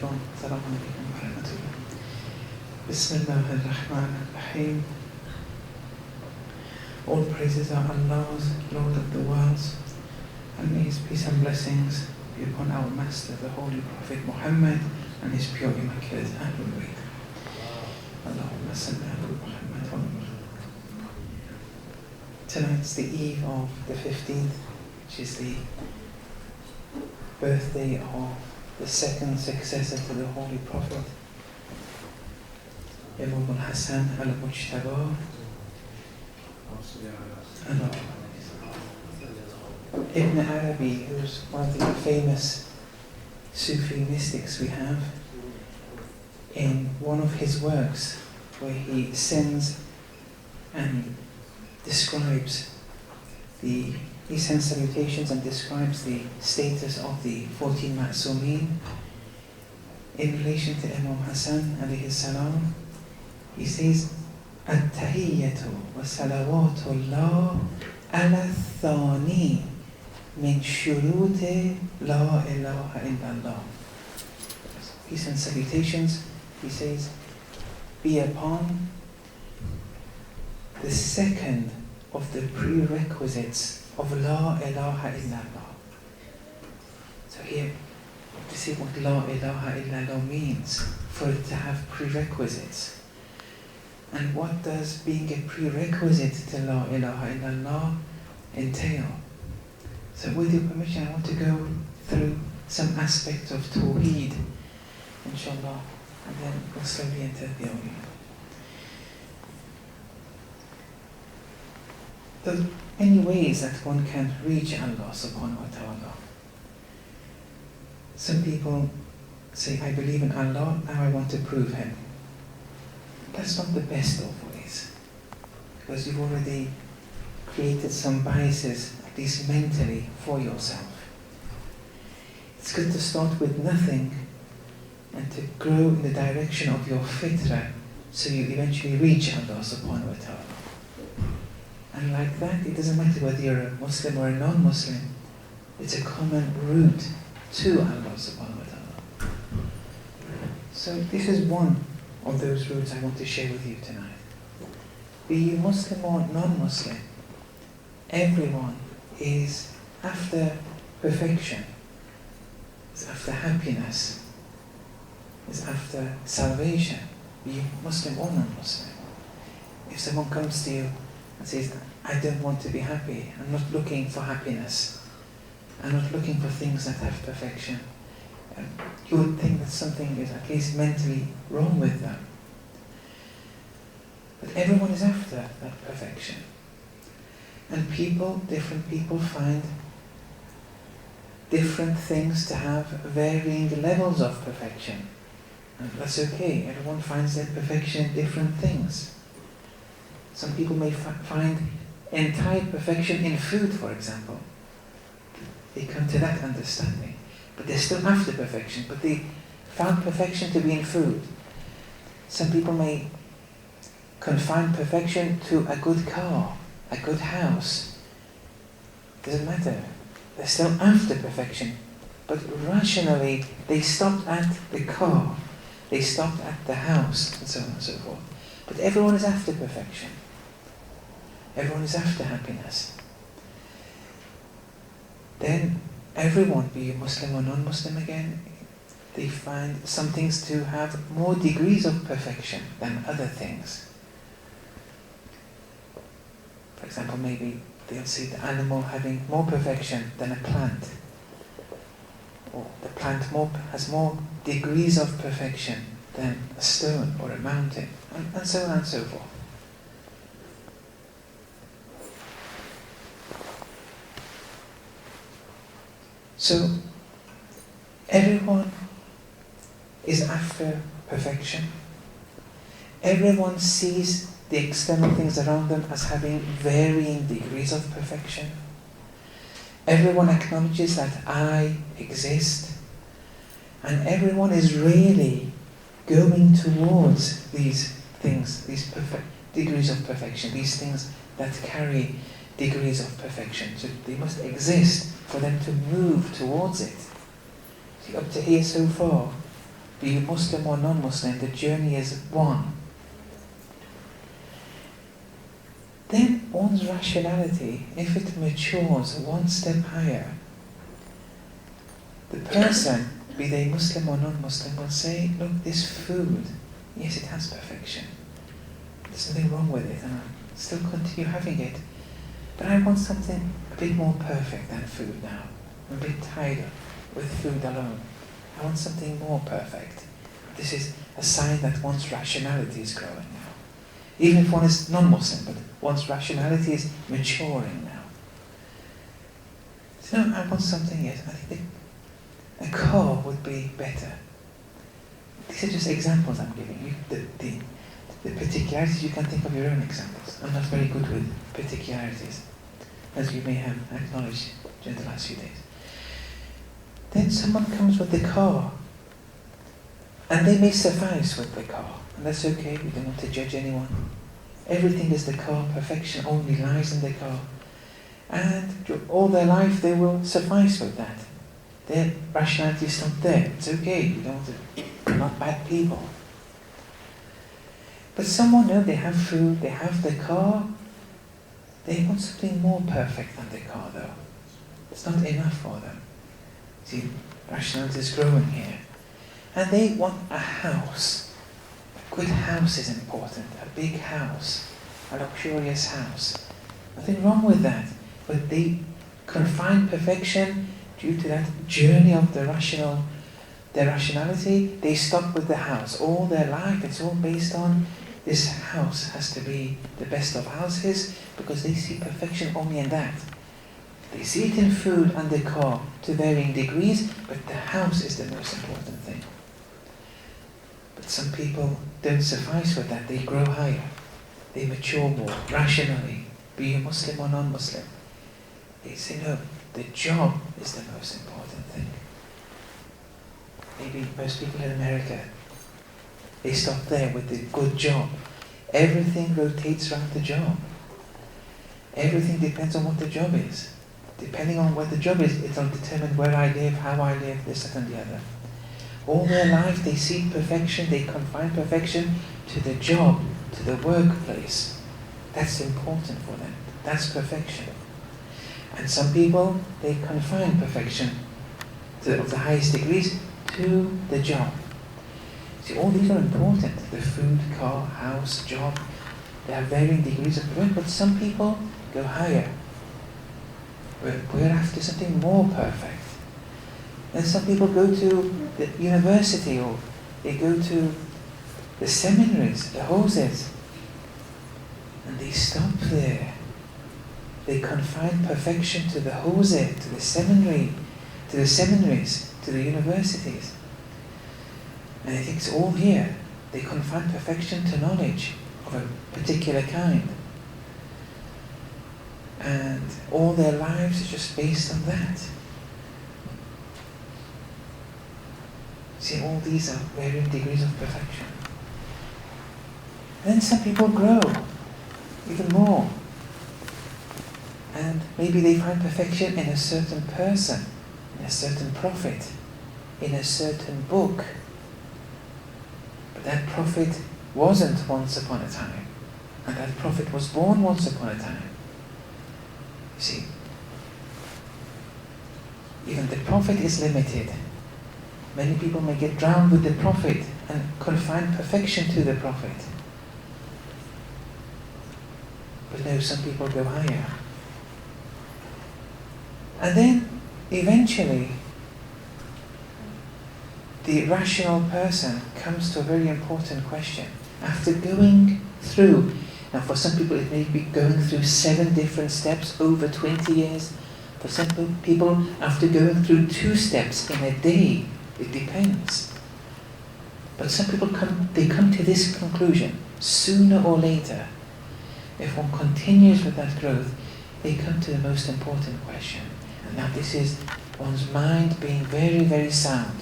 alaikum. Assalamu alaikum wa rahmatullah. Bismillah ar-Rahman ar-Rahim. All praises are Allah's, Lord of the worlds, and may His peace and blessings be upon our Master, the Holy Prophet Muhammad, and his pure immaculate Ahlul Bayt. Allahumma salli ala Muhammad wa ala. Tonight's the eve of the 15th, which is the birthday of the second successor to the Holy Prophet, Imam al-Hassan al-Mujtaba. Ibn Arabi, who's one of the famous Sufi mystics we have, in one of his works where he sends and describes he sends salutations and describes the status of the 14 Ma'sumeen in relation to Imam Hassan alayhi salam. He says, At-tahiyyatu wa salawatullah ala thani min shuruti la ilaha illallah. Peace and salutations, he says, be upon the second of the prerequisites of La ilaha illallah. So here, to see what La ilaha illallah means, for it to have prerequisites. And what does being a prerequisite to La ilaha illallah entail? So with your permission, I want to go through some aspects of Tawheed, inshallah, and then we'll slowly enter the awliya. There are many ways that one can reach Allah subhanahu wa ta'ala. Some people say, I believe in Allah, now I want to prove Him. That's not the best of ways, because you've already created some biases, at least mentally, for yourself. It's good to start with nothing and to grow in the direction of your fitrah, so you eventually reach Allah subhanahu wa ta'ala. And like that, it doesn't matter whether you're a Muslim or a non-Muslim, it's a common route to Allah subhanahu wa ta'ala. So this is one of those routes I want to share with you tonight. Be you Muslim or non-Muslim, everyone is after perfection, is after happiness, is after salvation, be you Muslim or non-Muslim. If someone comes to you and says, I don't want to be happy, I'm not looking for happiness, I'm not looking for things that have perfection, you would think that something is at least mentally wrong with them. But everyone is after that perfection. And different people find different things to have varying levels of perfection. And that's okay, everyone finds their perfection in different things. Some people may find entire perfection in food, for example. They come to that understanding. But they're still after perfection, but they found perfection to be in food. Some people may confine perfection to a good car, a good house. Doesn't matter. They're still after perfection. But rationally, they stopped at the car, they stopped at the house, and so on and so forth. But everyone is after perfection. Everyone is after happiness. Then everyone, be you Muslim or non-Muslim again, they find some things to have more degrees of perfection than other things. For example, maybe they'll see the animal having more perfection than a plant. Or the plant has more degrees of perfection than a stone or a mountain, and so on and so forth. So, everyone is after perfection. Everyone sees the external things around them as having varying degrees of perfection. Everyone acknowledges that I exist. And everyone is really going towards these things, these degrees of perfection, these things that carry degrees of perfection. So they must exist for them to move towards it. See, up to here so far, be you Muslim or non-Muslim, the journey is one. Then one's rationality, if it matures one step higher, the person, be they Muslim or non-Muslim, will say, look, this food, yes, it has perfection. There's nothing wrong with it, and I'll still continue having it. But I want something a bit more perfect than food now. I'm a bit tired with food alone. I want something more perfect. This is a sign that one's rationality is growing now. Even if one is non-Muslim, but one's rationality is maturing now. So no, I want something, yes, I think a car would be better. These are just examples I'm giving you. The particularities, you can think of your own examples. I'm not very good with particularities, as you may have acknowledged during the last few days. Then someone comes with the car, and they may suffice with the car, and that's okay, we don't want to judge anyone. Everything is the car, perfection only lies in the car. And all their life they will suffice with that. Their rationality is not there. It's okay, you don't want to, they're not bad people. But someone, no, they have food, they have the car, they want something more perfect than the car though. It's not enough for them. See, rationality is growing here. And they want a house. A good house is important. A big house. A luxurious house. Nothing wrong with that. But they confine perfection due to that journey of their rationality. They stop with the house. All their life, it's all based on this house has to be the best of houses, because they see perfection only in that. They see it in food and the car to varying degrees, but the house is the most important thing. But some people don't suffice with that. They grow higher. They mature more rationally, be you Muslim or non-Muslim. They say, no, the job is the most important thing. Maybe most people in America, they stop there with the good job. Everything rotates around the job. Everything depends on what the job is. Depending on what the job is, it'll determine where I live, how I live, this, that and the other. All their life they seek perfection, they confine perfection to the job, to the workplace. That's important for them. That's perfection. And some people, they confine perfection of the highest degrees to the job. See, all these are important. The food, car, house, job. They have varying degrees of perfection, but some people go higher. We're after something more perfect. And some people go to the university, or they go to the seminaries, the houses, and they stop there. They confine perfection to the hose, to the seminary, to the seminaries, to the universities. And I think it's all here. They confine perfection to knowledge of a particular kind. And all their lives are just based on that. See, all these are varying degrees of perfection. Then some people grow even more. And maybe they find perfection in a certain person, in a certain prophet, in a certain book. But that prophet wasn't once upon a time. And that prophet was born once upon a time. You see, even the prophet is limited. Many people may get drowned with the prophet and confine perfection to the prophet. But no, some people go higher. And then, eventually, the rational person comes to a very important question. After going through, now for some people it may be going through 7 different steps over 20 years. For some people, after going through 2 steps in a day, it depends. But some people come to this conclusion, sooner or later. If one continues with that growth, they come to the most important question. And now this is one's mind being very, very sound.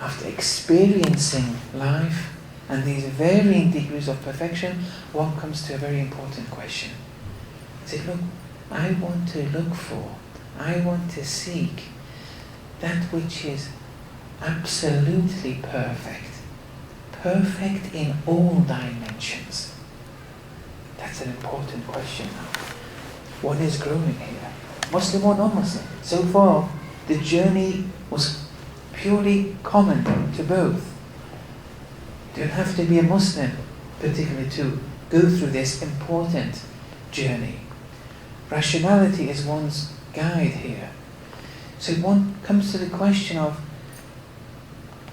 After experiencing life and these varying degrees of perfection, one comes to a very important question. Say, look, I want to look for, I want to seek that which is absolutely perfect. Perfect in all dimensions. That's an important question now. What is growing here? Muslim or non-Muslim? So far, the journey was purely common to both. You don't have to be a Muslim, particularly, to go through this important journey. Rationality is one's guide here. So one comes to the question of,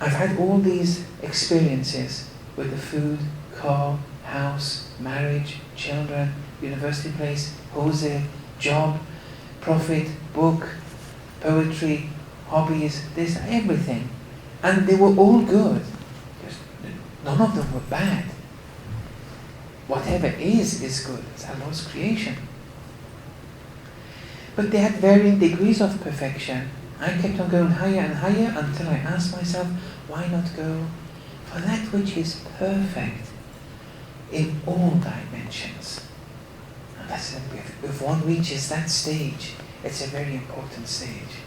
I've had all these experiences with the food, car, house, marriage, children, university place, Jose, job, prophet, book, poetry, hobbies, this, everything. And they were all good. None of them were bad. Whatever is good. It's Allah's creation. But they had varying degrees of perfection. I kept on going higher and higher until I asked myself, why not go for that which is perfect in all dimensions? And that's if one reaches that stage, it's a very important stage.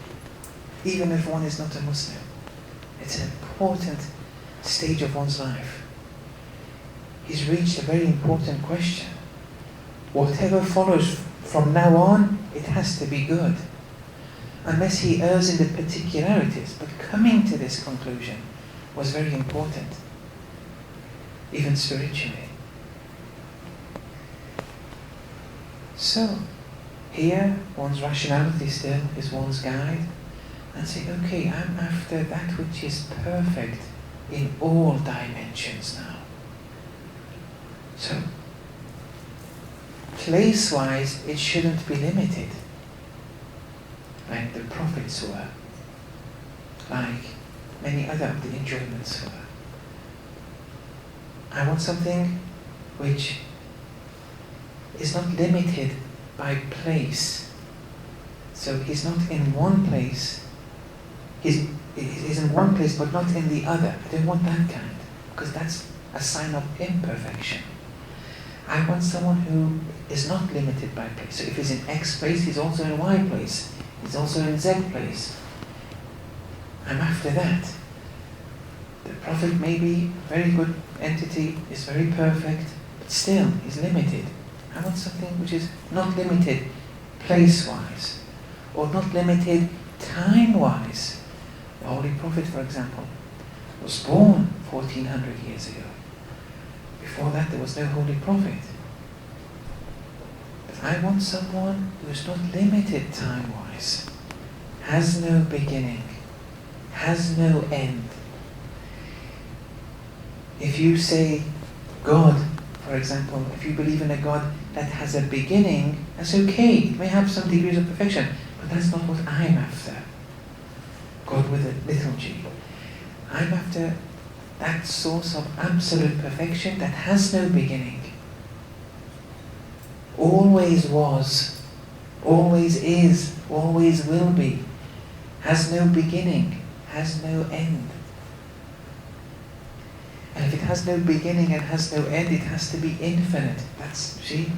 Even if one is not a Muslim, it's an important stage of one's life. He's reached a very important question. Whatever follows from now on, it has to be good. Unless he errs in the particularities. But coming to this conclusion was very important, even spiritually. So, here, one's rationality still is one's guide, and say, okay, I'm after that which is perfect in all dimensions now. So, place-wise, it shouldn't be limited, like the prophets were, like many other of the enjoyments were. I want something which is not limited by place. So he's not in one place, he's in one place but not in the other. I don't want that kind, because that's a sign of imperfection. I want someone who is not limited by place. So if he's in X place, he's also in Y place. He's also in Z place. I'm after that. The Prophet may be a very good entity, is very perfect, but still, he's limited. I want something which is not limited place-wise, or not limited time-wise. The Holy Prophet, for example, was born 1400 years ago. Before that, there was no Holy Prophet. But I want someone who is not limited time-wise, has no beginning, has no end. If you say God, for example, if you believe in a God that has a beginning, that's okay. It may have some degrees of perfection, but that's not what I'm after. God with a little g. I'm after that source of absolute perfection that has no beginning. Always was, always is, always will be. Has no beginning, has no end. And if it has no beginning and has no end, it has to be infinite. That's, see,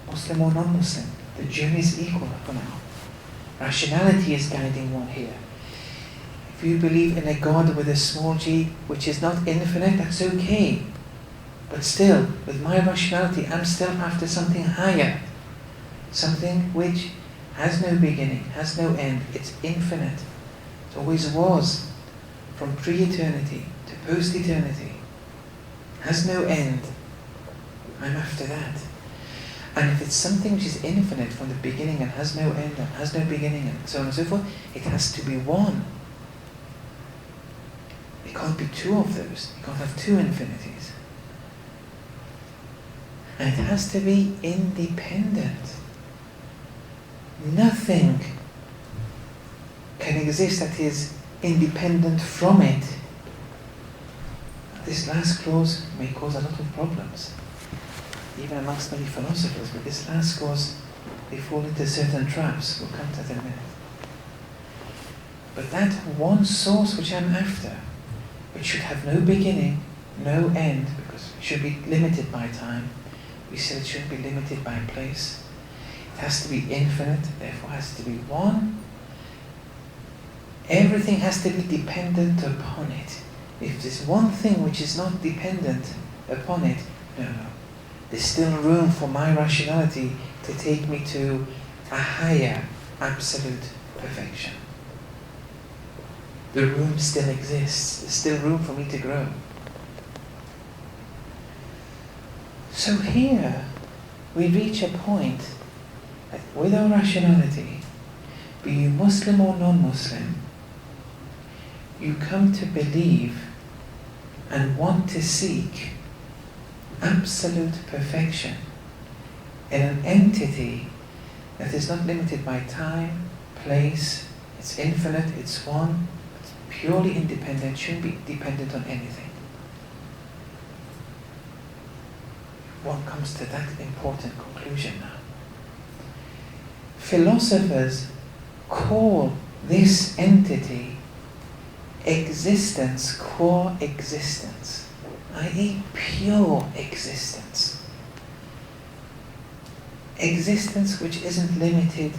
Muslim or non-Muslim. The journey is equal for now. Rationality is guiding one here. If you believe in a God with a small g, which is not infinite, that's okay. But still, with my rationality, I'm still after something higher. Something which has no beginning, has no end. It's infinite. It always was. From pre-eternity to post-eternity. Has no end. I'm after that. And if it's something which is infinite from the beginning and has no end and has no beginning and so on and so forth, it has to be one. It can't be two of those. You can't have two infinities. And it has to be independent. Nothing can exist that is independent from it. This last clause may cause a lot of problems, even amongst many philosophers, but this last clause, they fall into certain traps. We'll come to that in a minute. But that one source which I'm after, which should have no beginning, no end, because it should be limited by time. We said it shouldn't be limited by place. It has to be infinite, therefore has to be one. Everything has to be dependent upon it. If there's one thing which is not dependent upon it, no. There's still room for my rationality to take me to a higher absolute perfection. The room still exists. There's still room for me to grow. So here we reach a point that with our rationality, be you Muslim or non-Muslim, you come to believe and want to seek absolute perfection in an entity that is not limited by time, place, it's infinite, it's one, it's purely independent, shouldn't be dependent on anything. One comes to that important conclusion now. Philosophers call this entity existence qua existence, i.e. pure existence. Existence which isn't limited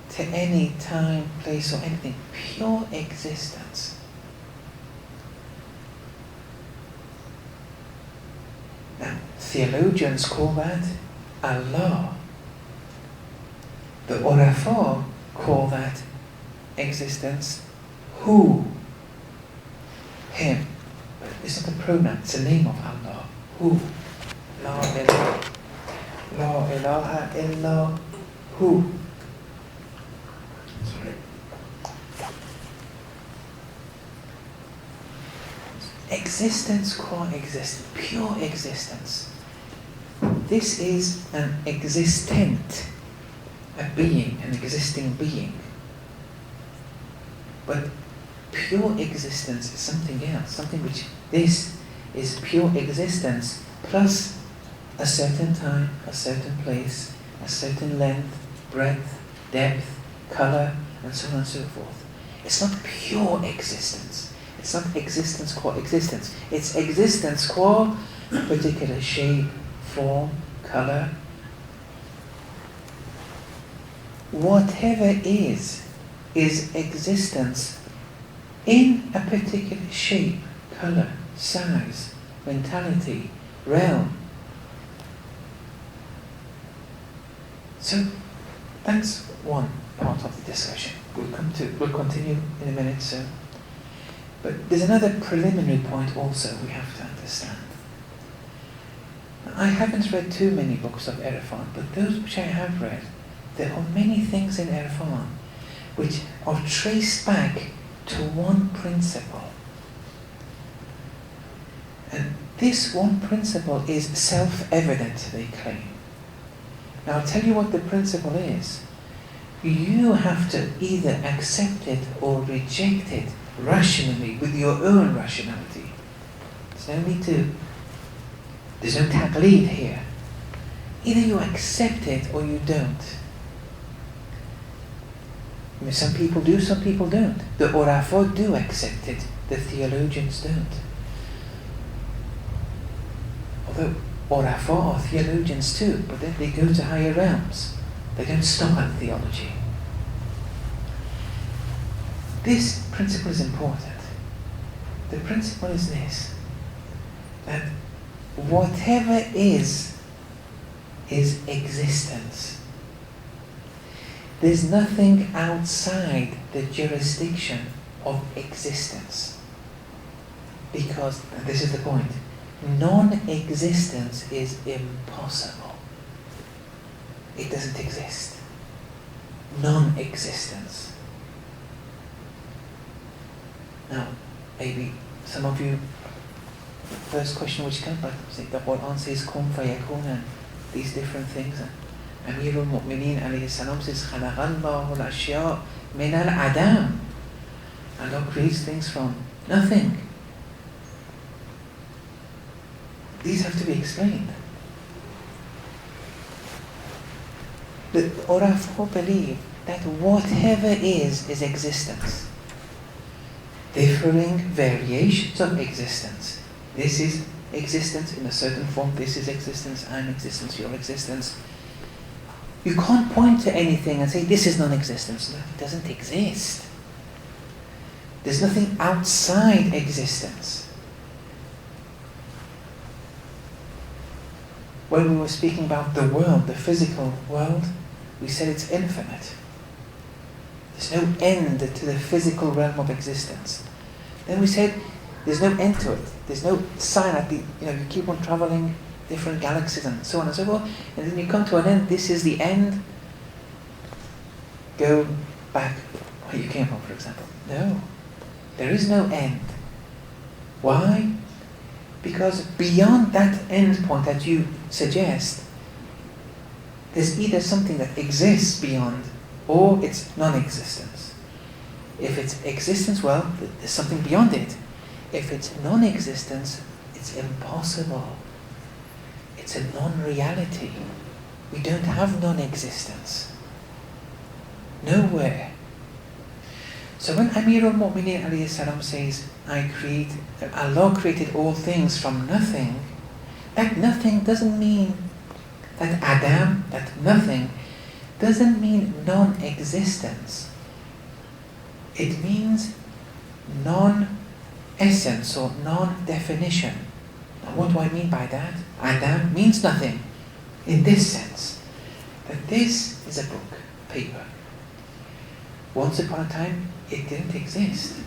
to any time, place or anything. Pure existence. Now, theologians call that Allah. The Urafa call that existence Hu, Him. But it's not a pronoun, it's a name of Allah. Hu. La ilaha illa Hu. Sorry. Existence qua existence, pure existence. This is an existent, a being, an existing being. But pure existence is something else, something which, this is pure existence plus a certain time, a certain place, a certain length, breadth, depth, color, and so on and so forth. It's not pure existence. It's not existence qua existence. It's existence qua a particular shape, form, color. Whatever is existence in a particular shape, color, size, mentality, realm. So that's one part of the discussion. We'll continue in a minute soon. But there's another preliminary point also we have to understand. I haven't read too many books of Irfan, but those which I have read, there are many things in Irfan which are traced back to one principle. And this one principle is self-evident, they claim. Now I'll tell you what the principle is. You have to either accept it or reject it rationally, with your own rationality. There's no need to, there's no taqleed here. Either you accept it or you don't. I mean, some people do, some people don't. The Urafa do accept it, the theologians don't. Although Urafa are theologians too, but then they go to higher realms. They don't stop at theology. This principle is important. The principle is this, that whatever is existence. There's nothing outside the jurisdiction of existence. Because, and this is the point, non-existence is impossible. It doesn't exist. Non-existence. Now, maybe some of you, the first question which comes, like the Quran says, Kun fayakun, and these different things. Amirul Mu'mineen alayhi salam says, Khalaqallahu al-ashya min al-adam. Allah creates things from nothing. These have to be explained. The Urafa believe that whatever is existence. Differing variations of existence. This is existence in a certain form, this is existence, I'm existence, your existence. You can't point to anything and say this is non-existence. No, it doesn't exist. There's nothing outside existence. When we were speaking about the world, the physical world, we said it's infinite. There's no end to the physical realm of existence. Then we said there's no end to it. There's no sign at the, you keep on traveling different galaxies and so on and so forth, and then you come to an end. This is the end. Go back where you came from, for example. No, there is no end. Why? Because beyond that end point that you suggest, there's either something that exists beyond, or it's non-existence. If it's existence, well, there's something beyond it. If it's non-existence, it's impossible. It's a non-reality. We don't have non-existence. Nowhere. So when Amir al-Mu'mineen alayhi salam says, Allah created all things from nothing, that nothing doesn't mean that Adam, that nothing, doesn't mean non-existence. It means non-essence or non-definition. Now what do I mean by that? Adam means nothing in this sense. That this is a book, paper. Once upon a time, it didn't exist.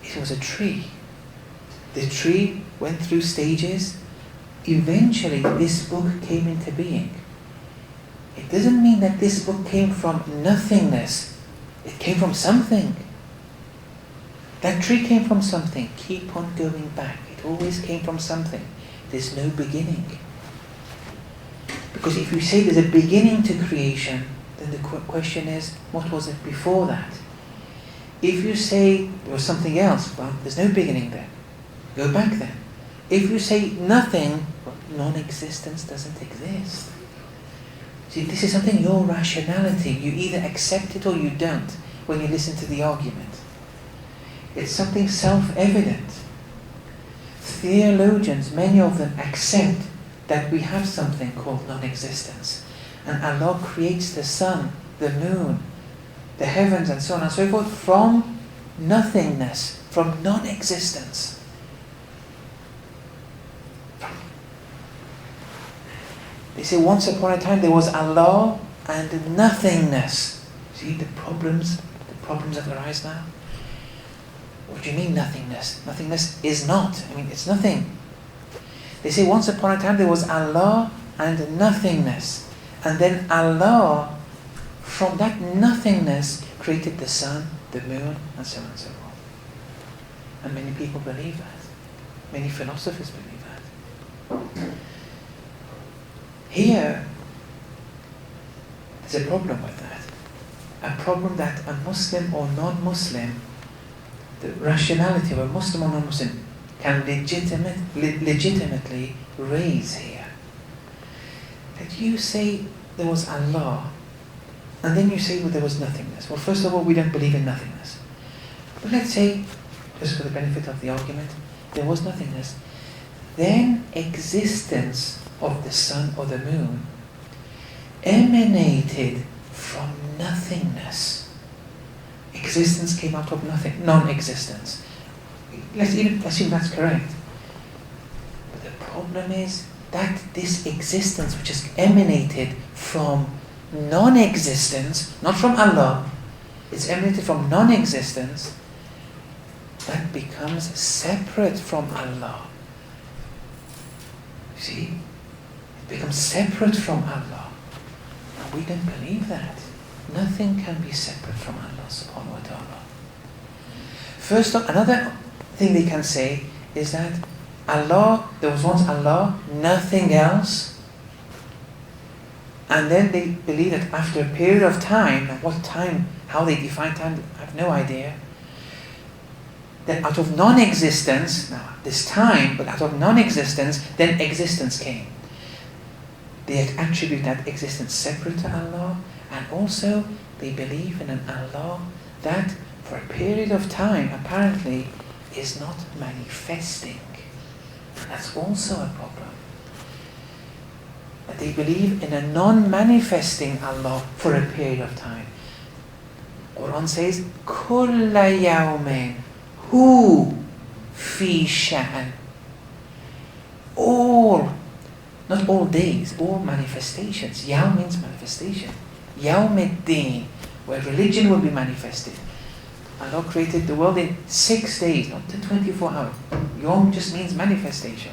It was a tree. The tree went through stages. Eventually, this book came into being. It doesn't mean that this book came from nothingness. It came from something. That tree came from something. Keep on going back. It always came from something. There's no beginning. Because if you say there's a beginning to creation, then the question is, what was it before that? If you say there was something else, well, there's no beginning there. Go back then. If you say nothing, well, non-existence doesn't exist. See, this is something, your rationality, you either accept it or you don't when you listen to the argument. It's something self-evident. Theologians, many of them accept that we have something called non-existence. And Allah creates the sun, the moon, the heavens and so on and so forth from nothingness, from non-existence. They say once upon a time there was Allah and nothingness. See the problems that arise now? What do you mean nothingness? Nothingness is not. It's nothing. They say once upon a time there was Allah and nothingness. And then Allah, from that nothingness, created the sun, the moon, and so on and so forth. And many people believe that. Many philosophers believe that. Here, there's a problem with that. A problem that a Muslim or non-Muslim, the rationality of a Muslim or non-Muslim can legitimately raise here. That you say there was Allah, and then you say, well, there was nothingness. Well, first of all, we don't believe in nothingness. But let's say, just for the benefit of the argument, there was nothingness. Then existence of the sun or the moon emanated from nothingness. Existence came out of nothing, non-existence. Let's even assume that's correct. But the problem is that this existence which has emanated from non-existence, not from Allah, it's emanated from non-existence, that becomes separate from Allah. You see? It becomes separate from Allah. And we don't believe that. Nothing can be separate from Allah subhanahu wa ta'ala. First off, another thing they can say is that Allah, there was once Allah, nothing else. And then they believe that after a period of time, what time, how they define time, I have no idea, that out of non-existence, now this time, but out of non-existence, then existence came. They attribute that existence separate to Allah, and also they believe in an Allah that for a period of time apparently is not manifesting. That's also a problem. That they believe in a non-manifesting Allah for a period of time. Quran says, Kulla yawmin hu fi sha'an. All, not all days, all manifestations. Yawm means manifestation. Yawm-id-din, where religion will be manifested. Allah created the world in 6 days, not in 24 hours. Yawm just means manifestation,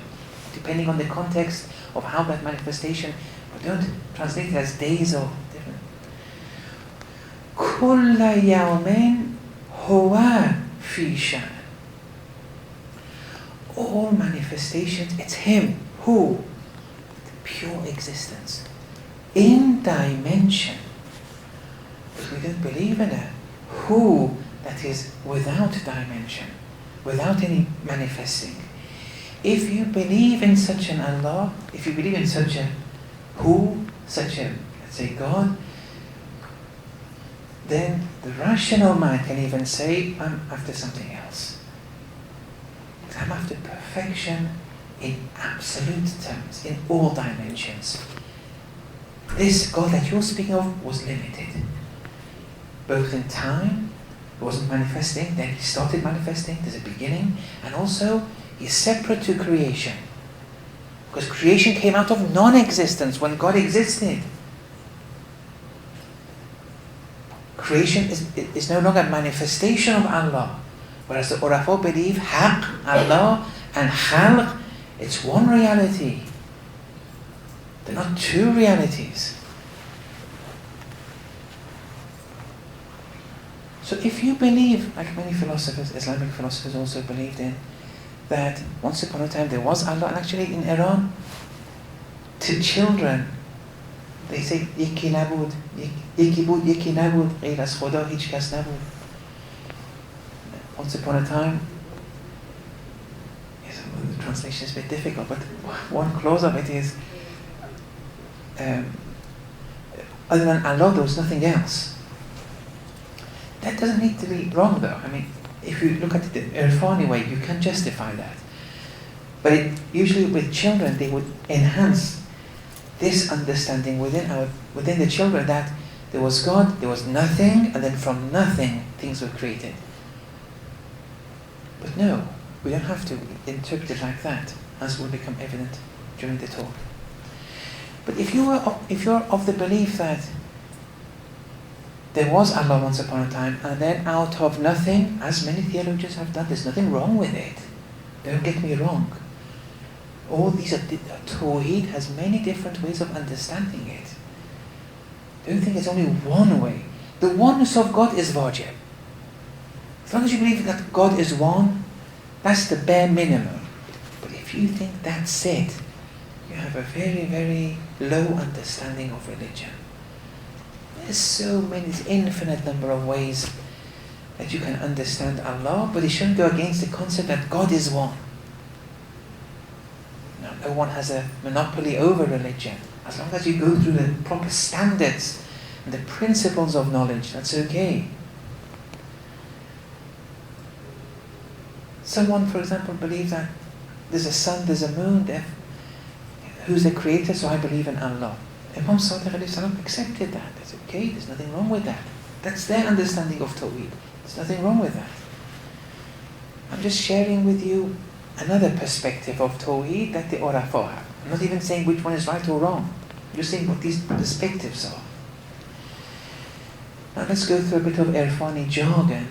depending on the context of how that manifestation, but don't translate it as days or different. Kulla yawmin huwa fi sha'n. All manifestations, it's Him, who? Pure existence, in dimension. But we don't believe in a who that is without dimension, without any manifesting. If you believe in such an Allah, if you believe in such a who, such a, let's say, God, then the rational mind can even say, I'm after something else. I'm after perfection in absolute terms, in all dimensions. This God that you're speaking of was limited, both in time, it wasn't manifesting, then He started manifesting, there's a beginning, and also He's separate to creation. Because creation came out of non-existence when God existed. Creation is no longer a manifestation of Allah. Whereas the Urafo believe Haq, Allah, and Khalq, it's one reality. They're not two realities. So if you believe, like many philosophers, Islamic philosophers also believed in, that once upon a time there was Allah, and actually in Iran, to children, they say, Yeki nabud, Yeki bud, Yeki nabud, غیر از خدا هیچ کس نبود. Once upon a time, yes, well, the translation is a bit difficult, but one clause of it is, other than Allah, there was nothing else. That doesn't need to be wrong, though. I mean, if you look at it the Irfani way, you can justify that. But usually with children, they would enhance this understanding within the children that there was God, there was nothing, and then from nothing, things were created. But no, we don't have to interpret it like that, as will become evident during the talk. But if you're of the belief that there was Allah once upon a time, and then out of nothing, as many theologians have done, there's nothing wrong with it. Don't get me wrong. All these Tawheed has many different ways of understanding it. Don't think it's only one way. The oneness of God is wajib. As long as you believe that God is one, that's the bare minimum. But if you think that's it, you have a very, very low understanding of religion. There's so many, infinite number of ways that you can understand Allah, but it shouldn't go against the concept that God is one. No one has a monopoly over religion. As long as you go through the proper standards and the principles of knowledge, that's okay. Someone, for example, believes that there's a sun, there's a moon, who's the creator, so I believe in Allah. Imam Sadiq accepted that. That's okay, there's nothing wrong with that. That's their understanding of Tawheed. There's nothing wrong with that. I'm just sharing with you another perspective of Tawheed that the Urafa have. I'm not even saying which one is right or wrong. I'm just saying what these perspectives are. Now let's go through a bit of Irfani jargon,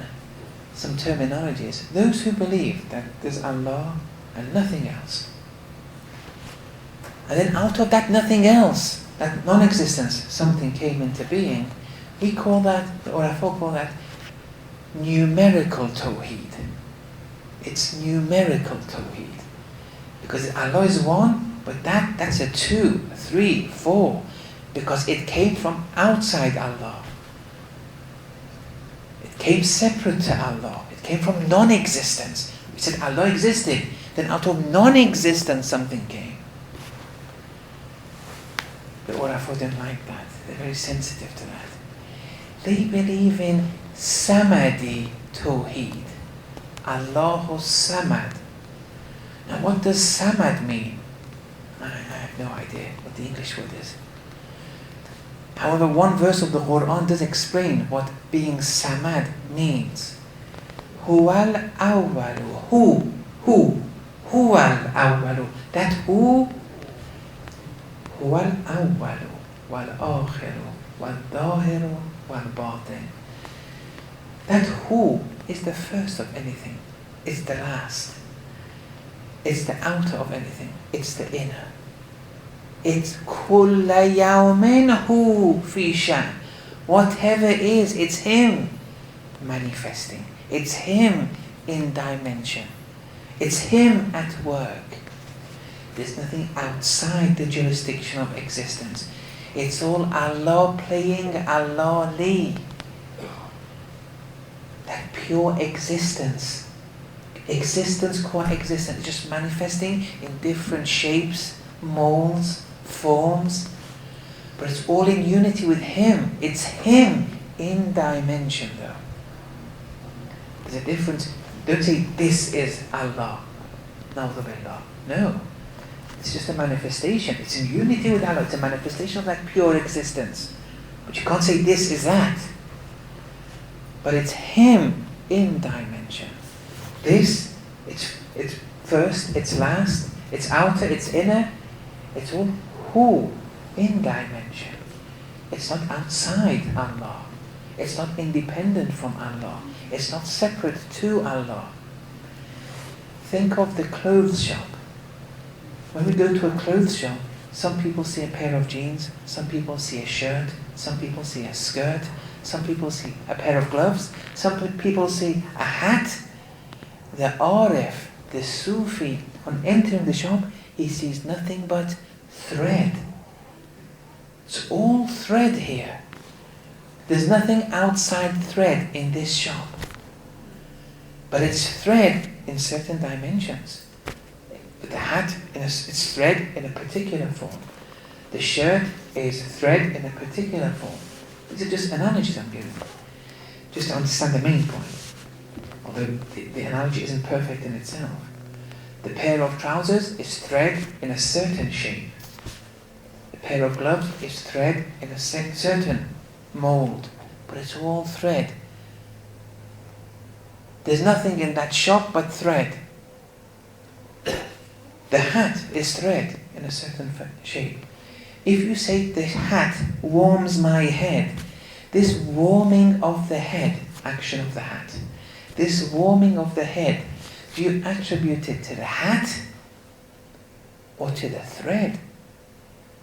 some terminologies. Those who believe that there's Allah and nothing else, and then out of that nothing else, that non-existence, something came into being, we call that, the Urafa call that, numerical Tawheed. It's numerical Tawheed. Because Allah is one, but that's a 2, 3, 4, because it came from outside Allah. It came separate to Allah. It came from non-existence. We said Allah existed, then out of non-existence something came. The Urafa don't like that. They're very sensitive to that. They believe in Samadi Tawheed. Allahu Samad. Now what does Samad mean? I have no idea what the English word is. However, one verse of the Quran does explain what being Samad means. Huwal awwalu. Huwal awwalu. That who, huwal awwalu, wal akhiru, wal dahiru, wal batin. That who is the first of anything. It's the last. It's the outer of anything. It's the inner. It's kulla yawmin hu fi shan. Whatever is, it's him manifesting. It's him in dimension. It's him at work. There's nothing outside the jurisdiction of existence. It's all Allah playing Allah li. That pure existence. Existence, coexistence, just manifesting in different shapes, molds, forms, but it's all in unity with him. It's him in dimension though. There's a difference. Don't say this is Allah. No. It's just a manifestation. It's in unity with Allah. It's a manifestation of that pure existence. But you can't say this is that. But it's him in dimension. This, it's first, it's last, it's outer, it's inner. It's all who in dimension. It's not outside Allah. It's not independent from Allah. It's not separate to Allah. Think of the clothes shop. When we go to a clothes shop, some people see a pair of jeans, some people see a shirt, some people see a skirt, some people see a pair of gloves, some people see a hat. The Arif, the Sufi, on entering the shop, he sees nothing but thread. It's all thread here. There's nothing outside thread in this shop. But it's thread in certain dimensions. The hat, it's thread in a particular form. The shirt is thread in a particular form. These are just analogies I'm giving, just to understand the main point. Although the analogy isn't perfect in itself. The pair of trousers is thread in a certain shape. The pair of gloves is thread in a certain mold. But it's all thread. There's nothing in that shop but thread. The hat is thread in a certain shape. If you say the hat warms my head, this warming of the head, action of the hat, this warming of the head, do you attribute it to the hat or to the thread?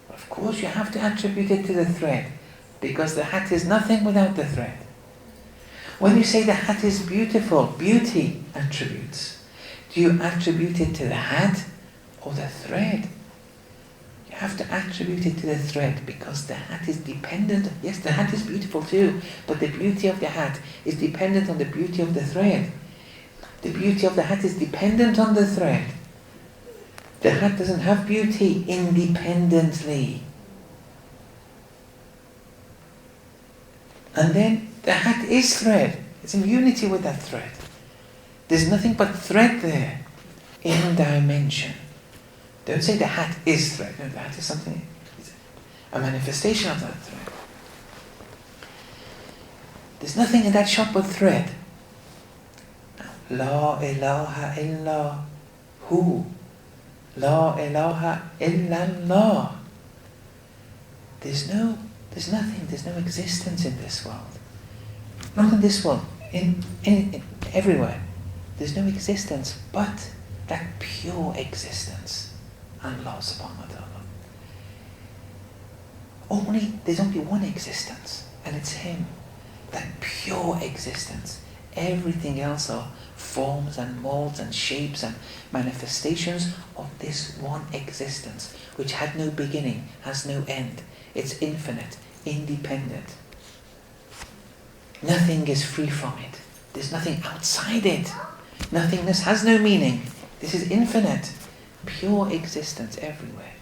Of course you have to attribute it to the thread, because the hat is nothing without the thread. When you say the hat is beautiful, beauty attributes, do you attribute it to the hat or the thread? You have to attribute it to the thread, because the hat is dependent. Yes, the hat is beautiful too, but the beauty of the hat is dependent on the beauty of the thread. The beauty of the hat is dependent on the thread. The hat doesn't have beauty independently. And then the hat is thread. It's in unity with that thread. There's nothing but thread there in dimension. Don't say the hat is thread. No, the hat is something, it's a manifestation of that thread. There's nothing in that shop but thread. La ilaha illa hu. La ilaha illallah. There's nothing, there's no existence in this world. Not in this world, in everywhere. There's no existence but that pure existence. Allah subhanahu wa ta'ala. There's only one existence, and it's Him. That pure existence. Everything else are forms and molds and shapes and manifestations of this one existence, which had no beginning, has no end. It's infinite, independent. Nothing is free from it. There's nothing outside it. Nothingness has no meaning. This is infinite, pure existence everywhere.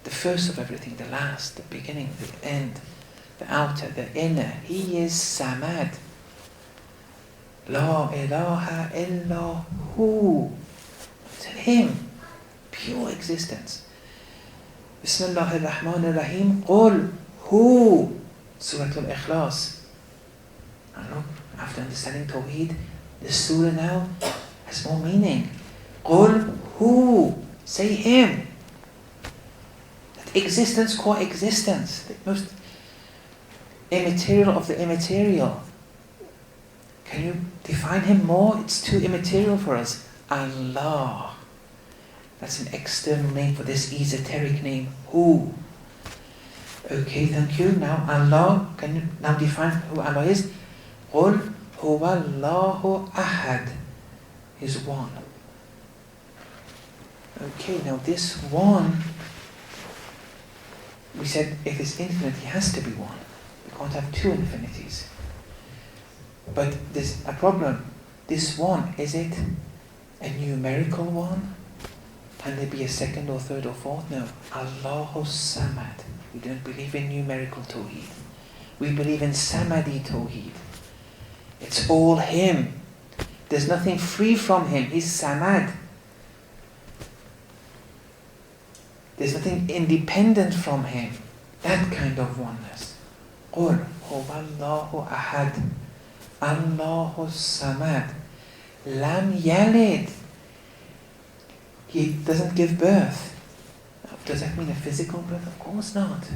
The first of everything, the last, the beginning, the end, the outer, the inner. He is Samad. La ilaha illa hu. It's Him, pure existence. Bismillahir Rahmanir Rahim. Qul Who? Surah Al-Ikhlas. And look, after understanding Tawheed, the surah now has more meaning. Qul who? Say him. That existence, coexistence, the most immaterial of the immaterial. Can you define him more? It's too immaterial for us. Allah. That's an external name for this esoteric name. Who? Okay, thank you. Now Allah, can you now define who Allah is? Qul huwa Allahu ahad. Is one. Okay, now this one, we said if it's infinite, he has to be one. We can't have two infinities. But there's a problem. This one, is it a numerical one? Can there be a second or third or fourth? No. Allahu Samad. We don't believe in numerical Tawheed. We believe in Samadi Tawheed. It's all him. There's nothing free from him. He's Samad. There's nothing independent from him. That kind of oneness. Qul huwa Allahu ahad. Allahu Samad. Lam yalid. He doesn't give birth. Does that mean a physical birth? Of course not.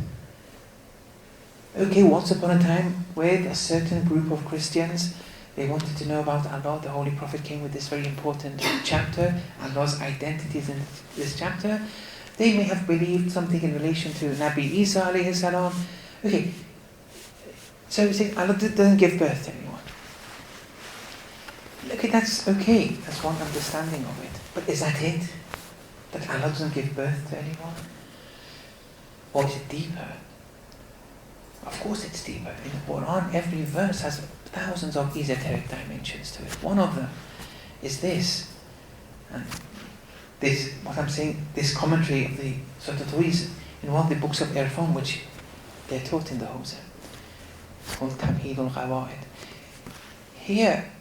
Okay, once upon a time, with a certain group of Christians, they wanted to know about Allah. The Holy Prophet came with this very important chapter. Allah's identity is in this chapter. They may have believed something in relation to Nabi Isa alayhi salam. Okay, so we say Allah doesn't give birth to anyone. Okay, that's okay. That's one understanding of it. But is that it? That Allah doesn't give birth to anyone? Or is it deeper? Of course it's deeper. In the Quran, every verse has thousands of esoteric dimensions to it. One of them is this. And this, what I'm saying, this commentary of the Surah Tawheed in one of the books of Irfan, which they're taught in the Hawza. It's called Tawheed al-Qawaid. Here,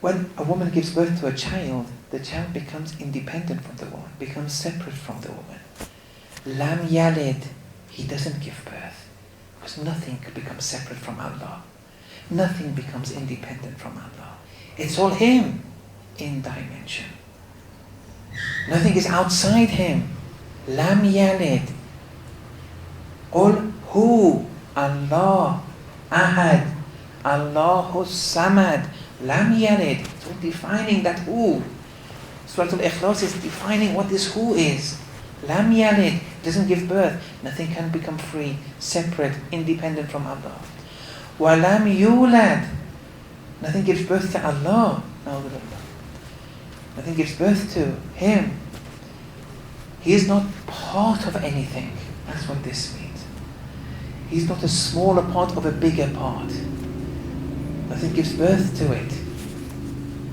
when a woman gives birth to a child, the child becomes independent from the woman, becomes separate from the woman. Lam yalid, he doesn't give birth. Because nothing becomes separate from Allah. Nothing becomes independent from Allah. It's all him in dimension. Nothing is outside him. Lam yalid. Qul hu, Allah, ahad, Allahu samad. Lam yalid. It's all defining that who. Surah Al-Ikhlas is defining what this who is. Lam yalid. Doesn't give birth. Nothing can become free, separate, independent from Allah. Wa lam yulad. Nothing gives birth to Allah. Nothing gives birth to him. He is not part of anything. That's what this means. He's not a smaller part of a bigger part. Nothing gives birth to it.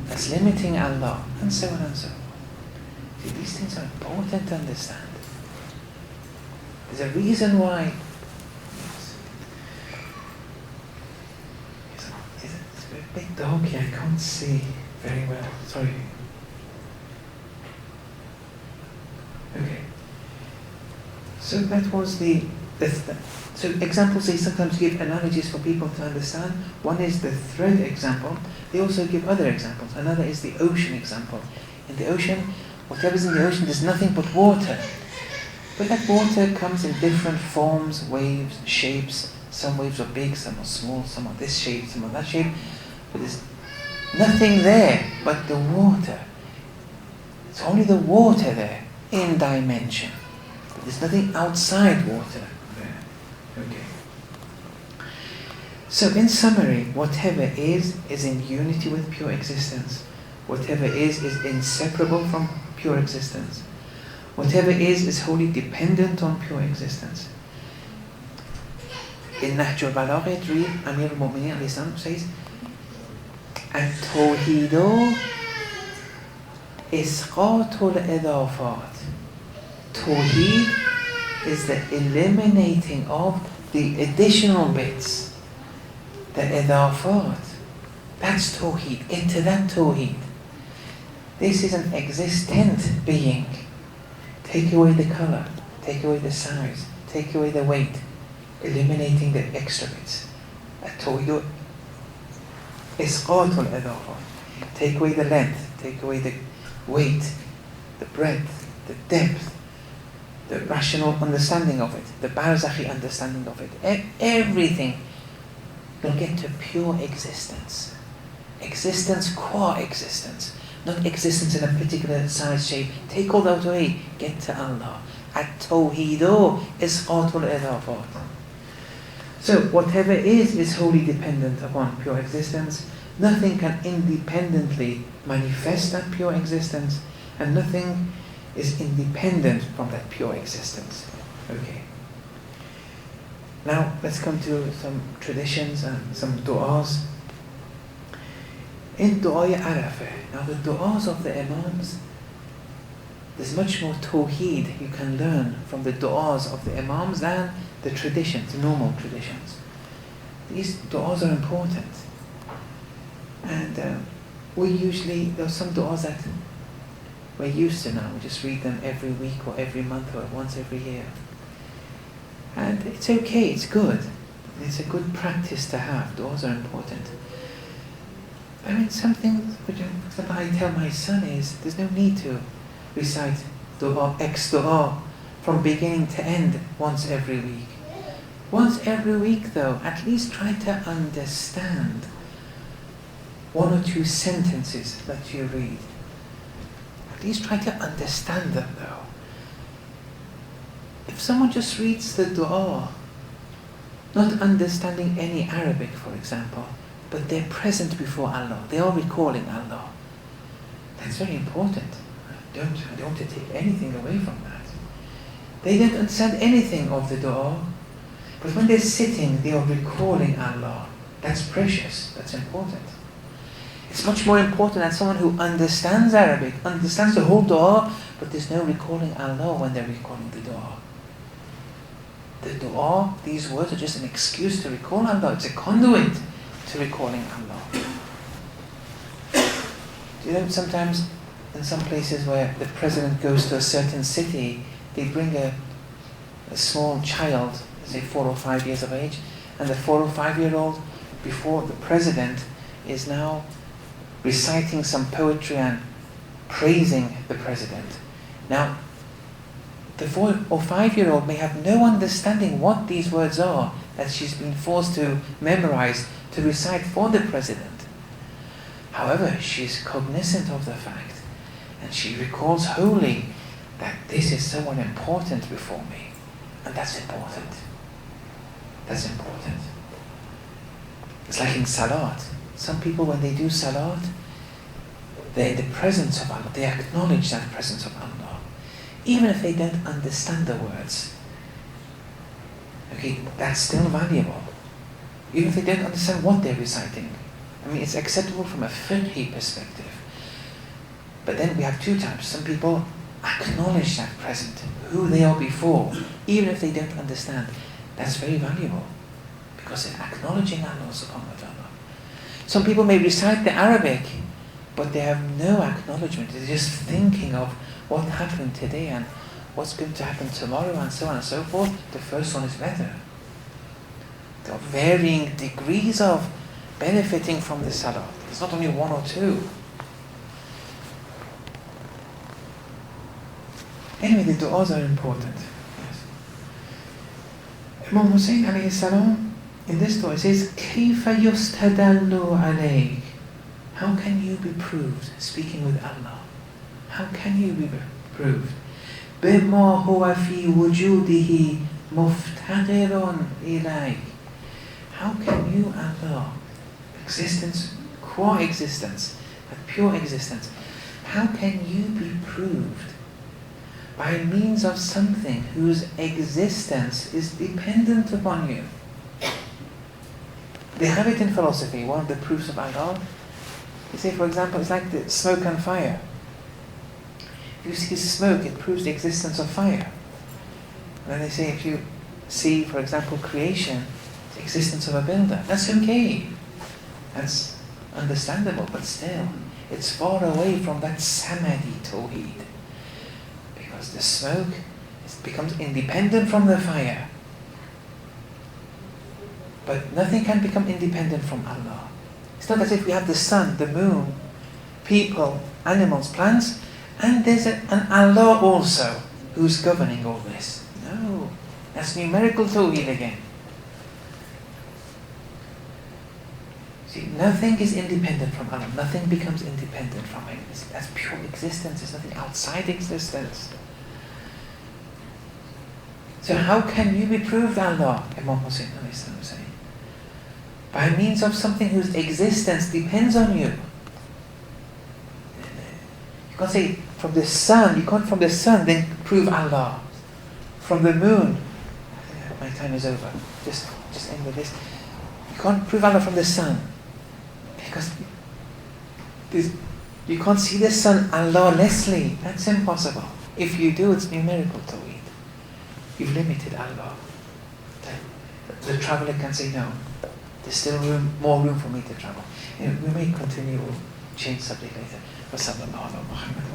That's limiting Allah, and so on and so on. See, these things are important to understand. There's a reason why. It's a bit dark here, I can't see very well. Sorry. Okay. So that was so examples, they sometimes give analogies for people to understand. One is the thread example. They also give other examples. Another is the ocean example. In the ocean, whatever's in the ocean, there's nothing but water. But that water comes in different forms, waves, shapes. Some waves are big, some are small, some are this shape, some are that shape. But there's nothing there but the water. It's only the water there in dimension. But there's nothing outside water there. Okay. So in summary, whatever is in unity with pure existence. Whatever is inseparable from pure existence. Whatever is wholly dependent on pure existence. In Nahj al-Balagha, it reads, Amir al-Mu'mineen alayhi salam says, At-Tawheedu isqatul idafat. Tawheed is the eliminating of the additional bits. The idafat. That's Tawheed. Get to that Tawheed. This is an existent being. Take away the color, take away the size, take away the weight. eliminating the extra bits. At-Tawheed isqatul idafa. Take away the length, take away the weight, the breadth, the depth, the rational understanding of it, the barzakhi understanding of it, everything. You'll get to pure existence. Existence qua existence. Not existence in a particular size, shape. Take all that away, get to Allah. At-Tawheedo isqatul idafat. So whatever is wholly dependent upon pure existence. Nothing can independently manifest that pure existence, and nothing is independent from that pure existence. Okay. Now let's come to some traditions and some du'as. In Du'a Arafah, now the du'as of the Imams, there's much more Tawheed you can learn from the du'as of the Imams than the traditions, the normal traditions. These du'as are important. And there are some du'as that we're used to now. We just read them every week or every month or once every year. And it's okay, it's good. It's a good practice to have. Du'as are important. I mean, something which I tell my son is, there's no need to recite du'a, X du'a, from beginning to end once every week. Once every week though, at least try to understand one or two sentences that you read. At least try to understand them though. If someone just reads the du'a, not understanding any Arabic, for example, but they're present before Allah, they are recalling Allah, that's very important. I don't want to take anything away from that. They don't understand anything of the du'a, but when they're sitting, they are recalling Allah. That's precious, that's important. It's much more important than someone who understands Arabic, understands the whole du'a, but there's no recalling Allah when they're recalling the du'a. The du'a, these words are just an excuse to recall Allah. It's a conduit to recalling Allah. Do you know, sometimes in some places where the president goes to a certain city, they bring a small child, say 4 or 5 years of age, and the 4 or 5-year-old before the president is now reciting some poetry and praising the president. Now, the 4 or 5-year-old may have no understanding what these words are that she's been forced to memorize, to recite for the president. However, she's cognizant of the fact, and she recalls wholly that this is someone important before me, and that's important. That's important. It's like in Salat. Some people, when they do Salat, they're in the presence of Allah. They acknowledge that presence of Allah, even if they don't understand the words. Okay, that's still valuable. Even if they don't understand what they're reciting. I mean, it's acceptable from a fiqhi perspective. But then we have two types. Some people acknowledge that present, who they are before, even if they don't understand. That's very valuable, because they're acknowledging Allah subhanahu wa ta'ala. Some people may recite the Arabic, but they have no acknowledgement. They're just thinking of what happened today and what's going to happen tomorrow and so on and so forth. The first one is better. There are varying degrees of benefiting from the salah. It's not only one or two. Anyway, the du'as are important. Yes. Imam Hussein alayhi salam, in this dua, says, كَيْفَ يُسْتَدَلُّ عَلَيْكَ? How can you be proved? Speaking with Allah. How can you be proved? بِمَا هُوَ فِي وُجُودِهِ مُفْتَقِرٌ إِلَيْكَ. How can you, Allah, existence, qua existence, that pure existence, how can you be proved by means of something whose existence is dependent upon you? They have it in philosophy, one of the proofs of Allah. You say, for example, it's like the smoke and fire. If you see smoke, it proves the existence of fire. And then they say, if you see, for example, creation, the existence of a builder, that's okay. That's understandable, but still, it's far away from that Samadi Tawheed. Because the smoke becomes independent from the fire. But nothing can become independent from Allah. It's not as if we have the sun, the moon, people, animals, plants, and there's an Allah also who's governing all this. No, that's numerical Tawheed again. See, nothing is independent from Allah. Nothing becomes independent from Him. That's pure existence. There's nothing outside existence. So how can you be proved Allah? Imam Hussein was saying. By means of something whose existence depends on you. You can't say from the sun, you can't from the sun then prove Allah. From the moon, my time is over. Just end with this. You can't prove Allah from the sun. Because you can't see the sun Allah-lessly. That's impossible. If you do, it's numerical Tawheed. You've limited Allah. The traveler can say, no, there's still more room for me to travel. We may continue, we'll change subject later. وصلى الله على محمد